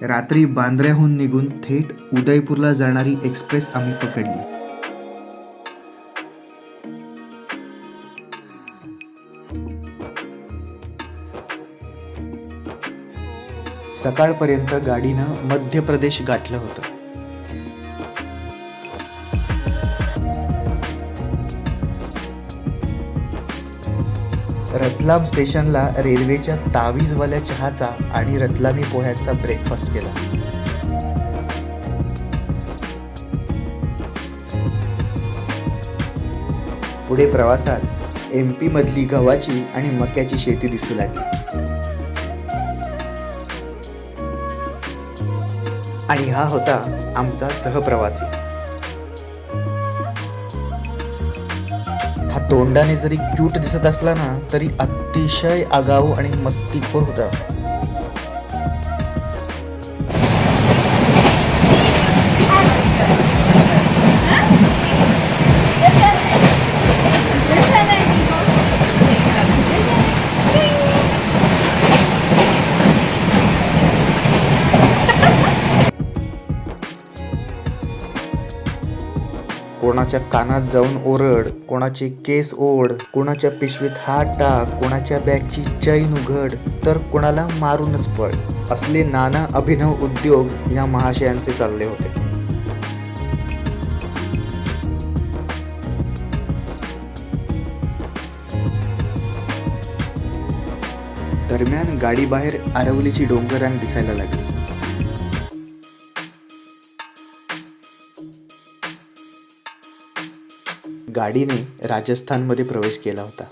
रात्री बांद्र्याहून निघून थेट उदयपूरला जाणारी एक्सप्रेस आम्ही पकडली. सकाळपर्यंत गाडीनं मध्य प्रदेश गाठलं होतं. रतलाम स्टेशनला रेल्वेच्या तावीजवाल्या चहाचा आणि रतलामी पोह्यांचा ब्रेकफास्ट केला. पुढे प्रवासात MP मधली गव्हाची आणि मक्याची शेती दिसू लागली. आणि हा होता आमचा सहप्रवासी. हा तोंडाने जरी क्यूट दिसत असला ना तरी अतिशय आगाऊ आणि मस्तीखोर होता. कोणाच्या कानात जाऊन ओरड, कोणाचे केस ओढ, कोणाच्या पिशवीत हात टाक, कोणाच्या बॅगची चैन उघड, तर कोणाला मारूनच पळ, असले नाना अभिनव उद्योग या महाशयांचे चालले होते. दरम्यान गाडीबाहेर आरवलीची डोंगररांग दिसायला लागली. गाडीने राजस्थानमध्ये प्रवेश केला होता.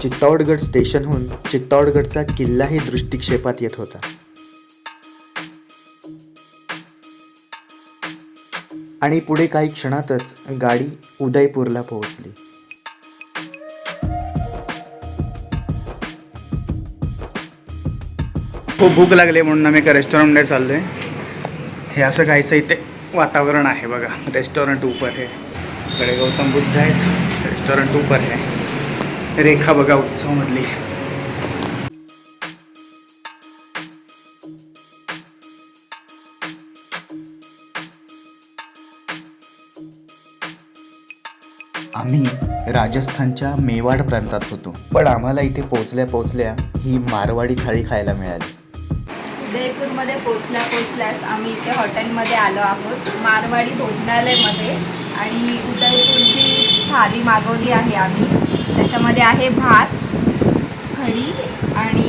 चित्तौडगड स्टेशनहून चित्तौडगडचा किल्लाही दृष्टिक्षेपात येत होता. आणि पुढे काही क्षणातच गाडी उदयपूरला पोहोचली. खूप भूक लागली म्हणून आम्ही एका रेस्टॉरंटमध्ये चाललो आहे. हे असं काहीसं इथे वातावरण आहे बघा. रेस्टॉरंट ऊपर है, इकडे गौतम बुद्ध आहेत. रेस्टॉरंट ऊपर है. रेखा बघा उत्सवमधली. आम्ही राजस्थानच्या मेवाड प्रांतात होतो, पण आम्हाला इथे पोचल्या पोचल्या ही मारवाडी थाळी खायला मिळाली. उदयपूरमध्ये पोचल्यास आम्ही इथे हॉटेलमध्ये आलो आहोत, मारवाडी भोजनालयमध्ये. आणि उदयपूरची थाली मागवली आहे आम्ही. त्याच्यामध्ये आहे भात, कढी आणि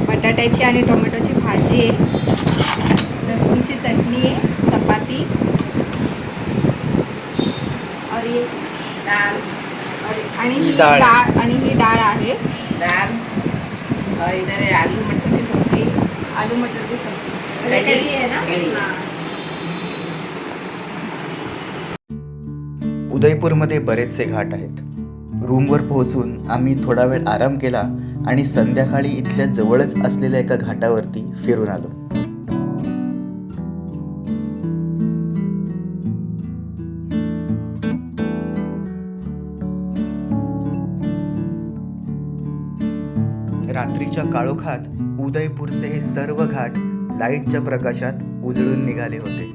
बटाट्याची आणि टोमॅटोची भाजी आहे, लसूणची चटणी आहे, चपाती आणि ही डाळ आहे. आलू मटर की सब्जी रेडी है ना. उदयपूरमध्ये बरेचसे घाट आहेत. रूमवर पोहोचून आम्ही थोडा वेळ आराम केला आणि संध्याकाळी इथल्या जवळच असलेल्या एका घाटावरती फिरून आलो. रात्रीच्या काळोखात उदयपूरचे हे सर्व घाट लाईटच्या प्रकाशात उजळून निघाले होते.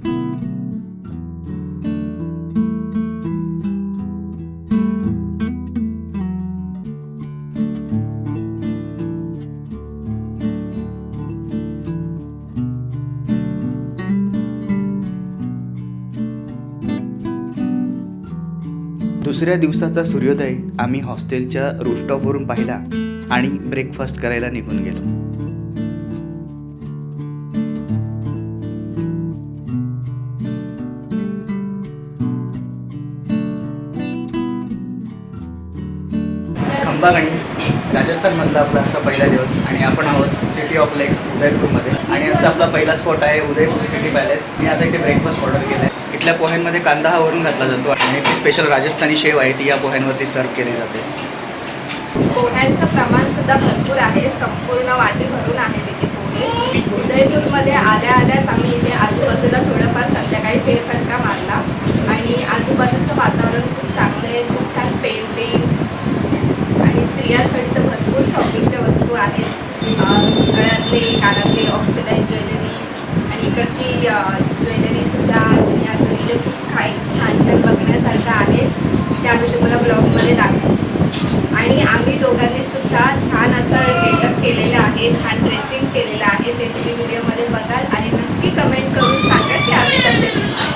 दुसऱ्या दिवसाचा सूर्योदय आम्ही हॉस्टेलच्या रूफटॉपवरून पाहिला आणि ब्रेकफास्ट करायला निघून गेलो. खंबागणी राजस्थानमधला आपला आजचा पहिला दिवस आणि आपण आहोत सिटी ऑफ लेक्स उदयपूरमध्ये. आणि आजचा आपला पहिला स्पॉट आहे उदयपूर सिटी पॅलेस. मी आता इथे ब्रेकफास्ट ऑर्डर केला आहे. इथल्या पोह्यांमध्ये कांदा हा वरून घातला जातो आणि ती स्पेशल राजस्थानी शेव आहे ती या पोह्यांवरती सर्व केली जाते. पोह्यांचं प्रमाण सुद्धा भरपूर आहे. पूर्ण वाटी भरून आहेत इथे पोहे. उदयपूरमध्ये आल्या आल्याच आम्ही इथे आजूबाजूला थोडंफार संध्याकाळी फेरफटका मारला आणि आजूबाजूचं वातावरण खूप चांगलं आहे. खूप छान पेंटिंग्स आणि स्त्रियांसाठी तर भरपूर शॉपिंगच्या वस्तू आहेत. गळ्यातले कानातले ऑक्सिडाईज ज्वेलरी आणि इकडची ज्वेलरीसुद्धा चुनियाचुनीले खूप काही छान छान बघण्यासारखं आहे. ते आम्ही तुम्हाला ब्लॉगमध्ये दाखवू. आणि आम्ही दोघांनी सुद्धा छान असं गेटअप केलेलं आहे, छान ड्रेसिंग केलेलं आहे. ते तुम्ही व्हिडिओमध्ये बघाल आणि नक्की कमेंट करून सांगा की आम्ही कसे दिसतो.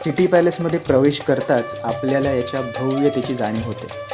सिटी पॅलेसमध्ये प्रवेश करताच आपल्याला याच्या भव्यतेची जाणीव होते.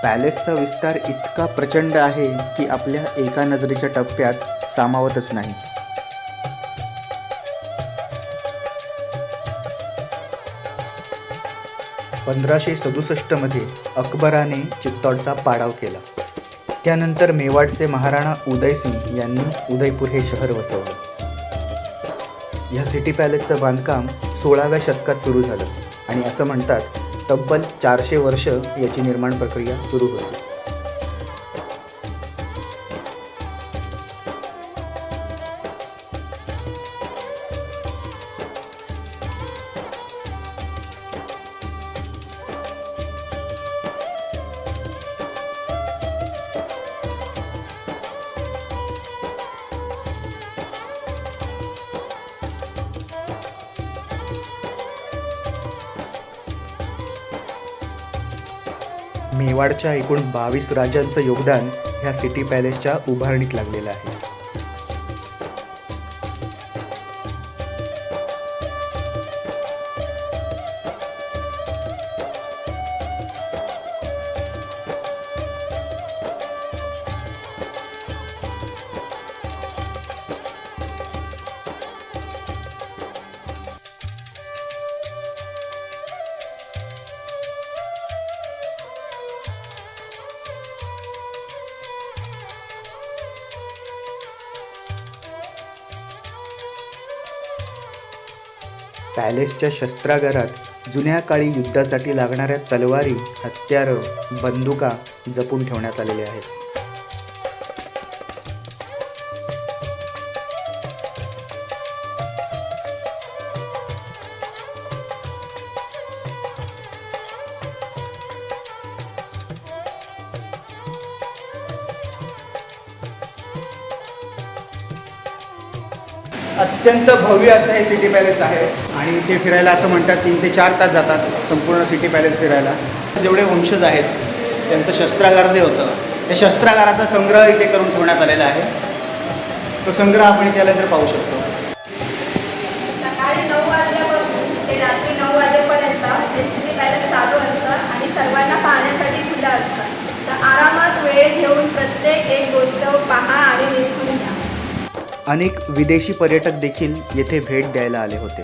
पॅलेसचा विस्तार इतका प्रचंड आहे की आपल्या एका नजरेच्या टप्प्यात सामावतच नाही. मध्ये अकबराने चित्तोडचा पाडाव केला. त्यानंतर मेवाडचे महाराणा उदयसिंग यांनी उदयपूर हे शहर वसवलं. ह्या सिटी पॅलेसचं बांधकाम 16व्या शतकात सुरू झालं आणि असं म्हणतात तब्बल 400 वर्ष याची निर्माण प्रक्रिया सुरू होती. मेवाडच्या एकूण 22 राजांचं योगदान ह्या सिटी पॅलेसच्या उभारणीत लागलेलं आहे. पॅलेसच्या शस्त्रागारात जुन्या काळी युद्धासाठी लागणाऱ्या तलवारी, हत्यारं, बंदुका जपून ठेवण्यात आलेल्या आहेत. अत्यंत भव्य असं हे सिटी पॅलेस आहे आणि इथे फिरायला असं म्हणतात 3 ते 4 तास जातात संपूर्ण सिटी पॅलेस फिरायला. जेवढे वंशज आहेत त्यांचं शस्त्रागार जे होतं त्या शस्त्रागाराचा संग्रह इथे करून ठेवण्यात आलेला आहे. तो संग्रह आपण इथे आला तर पाहू शकतो. सकाळी 9 वाजल्यापासून ते रात्री 9 वाजेपर्यंत हे सिटी पॅलेस चालू असतं आणि सर्वांना पाहण्यासाठी खुलं असतं. तर आरामात वेळ घेऊन प्रत्येक एक गोष्ट पहा आणि निरखून घ्या. अनेक विदेशी पर्यटक देखील येथे भेट द्यायला आले होते.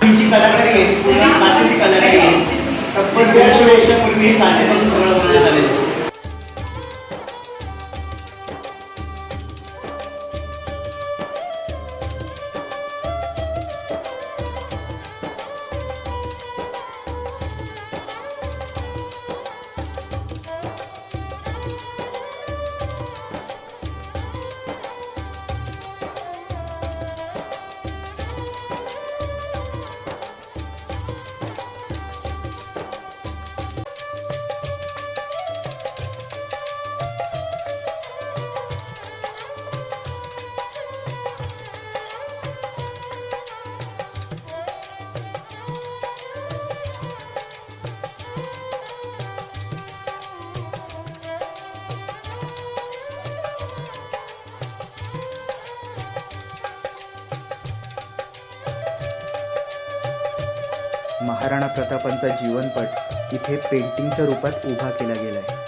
ही कलाकारी आहे, पूर्ण काचेची कलाकारी आहे. तब्बल 200 वर्षापूर्वी ही काचेपासून सगळं बनवण्यात आलेलं आहे. महाराणा प्रतापांचा जीवनपट इथे पेंटिंगच्या रूपात उभा केला गेला आहे.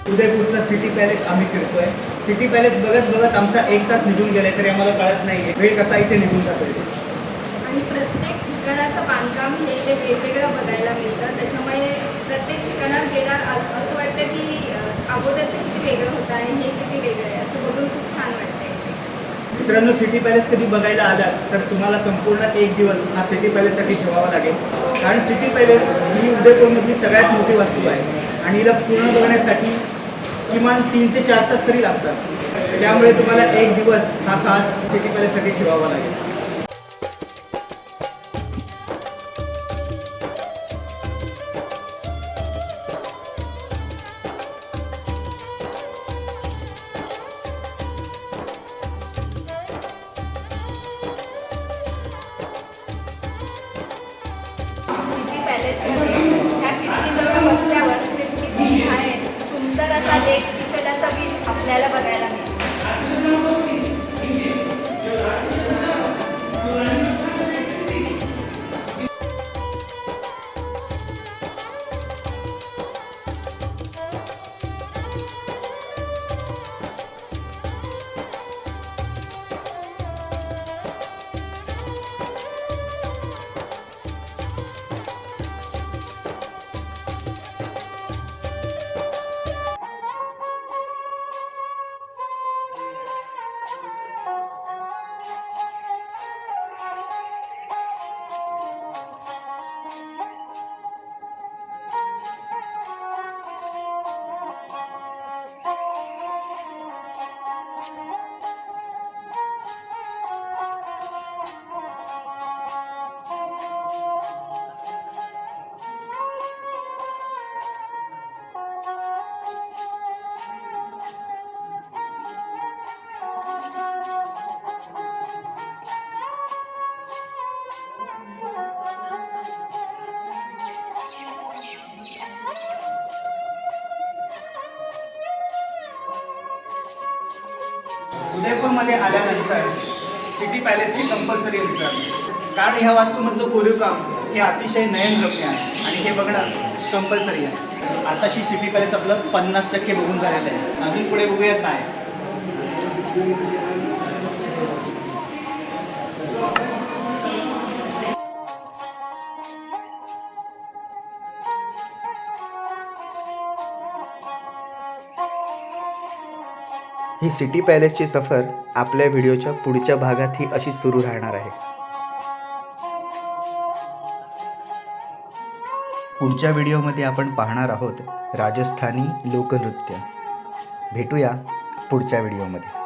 उदयपूरचा सिटी पॅलेस आम्ही फिरतोय. सिटी पॅलेस बघत बघत आमचा 1 तास निघून गेलाय तरी आम्हाला कळत नाहीये वेळ कसा इथे निघून जातोय. आणि प्रत्येक ठिकाणाचं बांधकाम हे ते वेगवेगळं बघायला मिळतं. त्याच्यामुळे प्रत्येक ठिकाणात गेल्यावर असं वाटतं की अगोदरचं किती वेगळं होतं आणि हे किती वेगळं आहे असं बघून खूप छान वाटतं. मित्रांनो, सिटी पॅलेस कधी बघायला आलात तर तुम्हाला संपूर्ण 1 दिवस हा सिटी पॅलेससाठी ठेवावा लागेल. कारण सिटी पॅलेस ही उदयपूरमधली सगळ्यात मोठी वास्तू आहे आणि हिला पूर्ण बघण्यासाठी किमान 3 ते 4 तास तरी लागतात. त्यामुळे तुम्हाला 1 दिवस हा खास सिटी पॅलेससाठी ठेवावा लागेल. सिटी पॅलेसमध्ये त्या खिडकीजवळ बसल्यावर किती बाहेर सुंदर असा लेक पिचोल्याचा व्ह्यू आपल्याला बघायला मिळतो. उदयपूरमध्ये आल्यानंतर सिटी पॅलेस ही कंपल्सरी असतात. कारण ह्या वास्तूमधलं कोरीव काम हे अतिशय नयनरम्य आहे आणि हे बघणं कंपल्सरी आहे. आताशी सिटी पॅलेस आपलं 50% बघून झालेलं आहे. अजून पुढे बघूयात काय. ही सिटी पॅलेसची सफर आपल्या व्हिडिओच्या पुढच्या भागात ही अशी सुरू राहणार आहे. पुढच्या व्हिडिओमध्ये आपण पाहणार आहोत राजस्थानी लोकनृत्य. भेटूया पुढच्या व्हिडिओमध्ये.